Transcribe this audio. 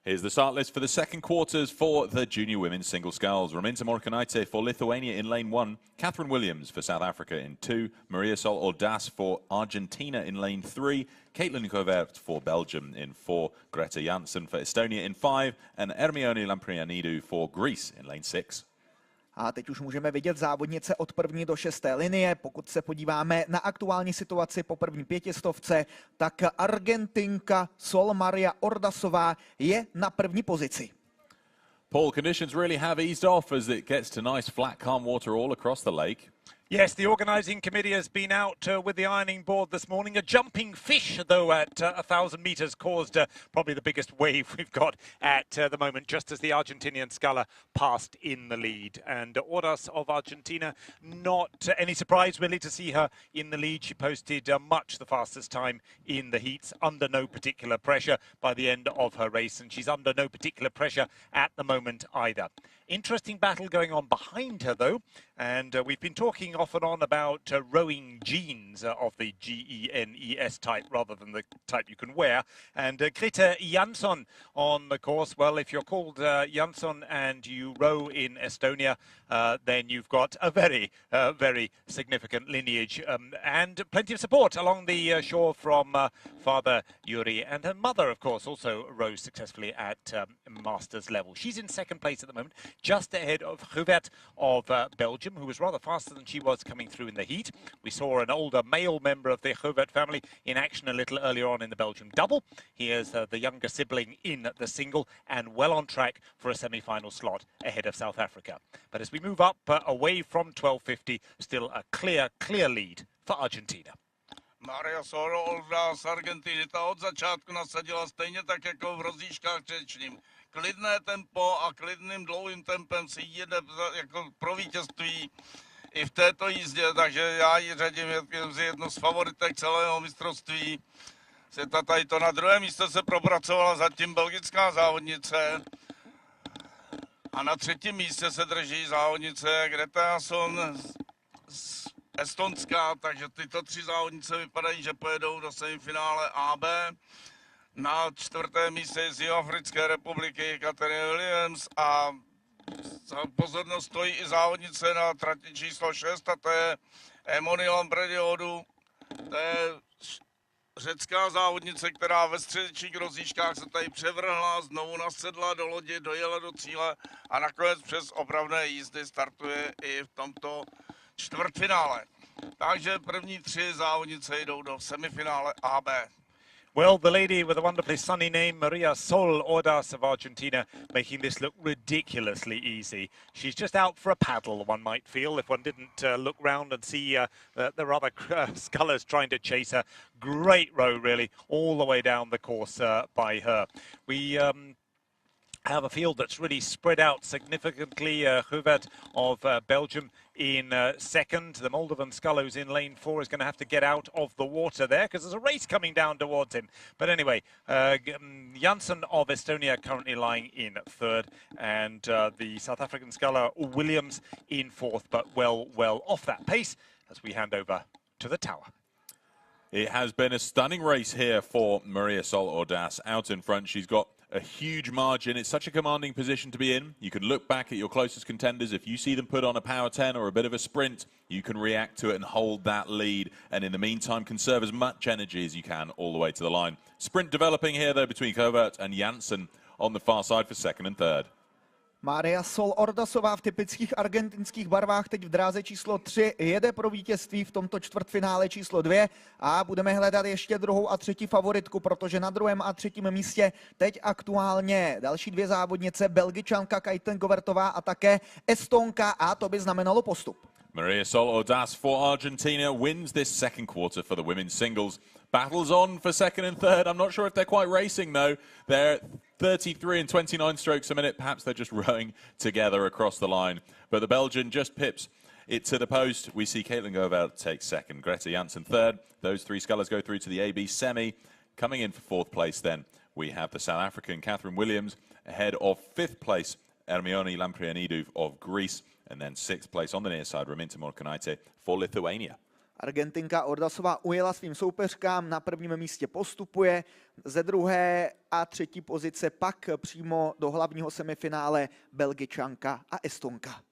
Here's the start list for the second quarters for the junior women's single sculls. Raminta Morkanaite for Lithuania in lane 1, Catherine Williams for South Africa in 2, Maria Sol Ordás for Argentina in lane 3, Caitlin Govert for Belgium in 4, Greta Jansson for Estonia in 5, and Hermione Lamprianidou for Greece in lane 6. A teď už můžeme vidět závodnice od první do šesté linie. Pokud se podíváme na aktuální situaci po první pětistovce, tak Argentinka Sol Ordásová je na první pozici. Paul, conditions really have eased off as it gets to nice flat calm water all across the lake. Yes, the organising committee has been out with the ironing board this morning. A jumping fish, though, at 1,000 metres caused probably the biggest wave we've got at the moment, just as the Argentinian sculler passed in the lead. And Ordás of Argentina, not any surprise really to see her in the lead. She posted much the fastest time in the heats, under no particular pressure by the end of her race. And she's under no particular pressure at the moment either. Interesting battle going on behind her, though. And we've been talking off and on about rowing jeans of the GENES type rather than the type you can wear. And Greta Jansson on the course. Well, if you're called Jansson and you row in Estonia, then you've got a very, very significant lineage and plenty of support along the shore from Father Yuri. And her mother, of course, also rows successfully at masters level. She's in second place at the moment, just ahead of Govert of Belgium, who was rather faster than she was coming through in the heat. We saw an older male member of the Govert family in action a little earlier on in the Belgium double. He is the younger sibling in the single and well on track for a semi-final slot ahead of South Africa. But as we move up away from 1250, still a clear lead for Argentina. Maria Sol Ordás z Argentiny, ta od začátku nasadila stejně tak jako v rozjížkách předčním. Klidné tempo a klidným dlouhým tempem si jede jako pro vítězství i v této jízdě, takže já ji řadím jako jednu z favoritek celého mistrovství světa. Tady to na druhé místo se propracovala zatím belgická závodnice a na třetím místě se drží závodnice Greta Jansson z Estonska, takže tyto tři závodnice vypadají, že pojedou do semifinále AB. Na čtvrtém místě je z Jihoafrické republiky Catherine Williams a za pozornost stojí i závodnice na trati číslo 6 a to je Hermione Lamprianidou. To je řecká závodnice, která ve středečních rozjížkách se tady převrhla, znovu nasedla do lodi, dojela do cíle a nakonec přes opravné jízdy startuje i v tomto čtvrtfinále. Takže první tři závodnice jdou do semifinále AB. Well, the lady with a wonderfully sunny name, Maria Sol Ordás of Argentina, making this look ridiculously easy. She's just out for a paddle, one might feel, if one didn't look round and see the other scullers trying to chase her. Great row, really, all the way down the course by her. We have a field that's really spread out significantly. Govert of Belgium in second. The Moldovan sculler who's in lane 4 is going to have to get out of the water there because there's a race coming down towards him. But anyway, Jansson of Estonia currently lying in third, and the South African sculler Williams in fourth, but well off that pace as we hand over to the tower. It has been a stunning race here for Maria Sol Ordás. Out in front, she's got a huge margin. It's such a commanding position to be in. You can look back at your closest contenders. If you see them put on a power 10 or a bit of a sprint, you can react to it and hold that lead. And in the meantime, conserve as much energy as you can all the way to the line. Sprint developing here, though, between Govert and Jansson on the far side for second and third. Maria Sol Ordásová v typických argentinských barvách teď v dráze číslo 3 jede pro vítězství v tomto čtvrtfinále číslo 2 a budeme hledat ještě druhou a třetí favoritku, protože na druhém a třetím místě teď aktuálně další dvě závodnice, Belgičanka Caitlin Govertová a také Estonka, a to by znamenalo postup. Maria Sol Ordás for Argentina wins this second quarter for the women's singles. Battles on for second and third. I'm not sure if they're quite racing, though. They're 33 and 29 strokes a minute. Perhaps they're just rowing together across the line. But the Belgian just pips it to the post. We see Caitlin Govert take second, Greta Jansson third. Those three scullers go through to the AB semi. Coming in for fourth place then, we have the South African Catherine Williams ahead of fifth place, Hermione Lamprianidou of Greece. And then sixth place on the near side, Raminta Morkanaite for Lithuania. Argentinka Ordásová ujela svým soupeřkám, na prvním místě postupuje, ze druhé a třetí pozice pak přímo do hlavního semifinále Belgičanka a Estonka.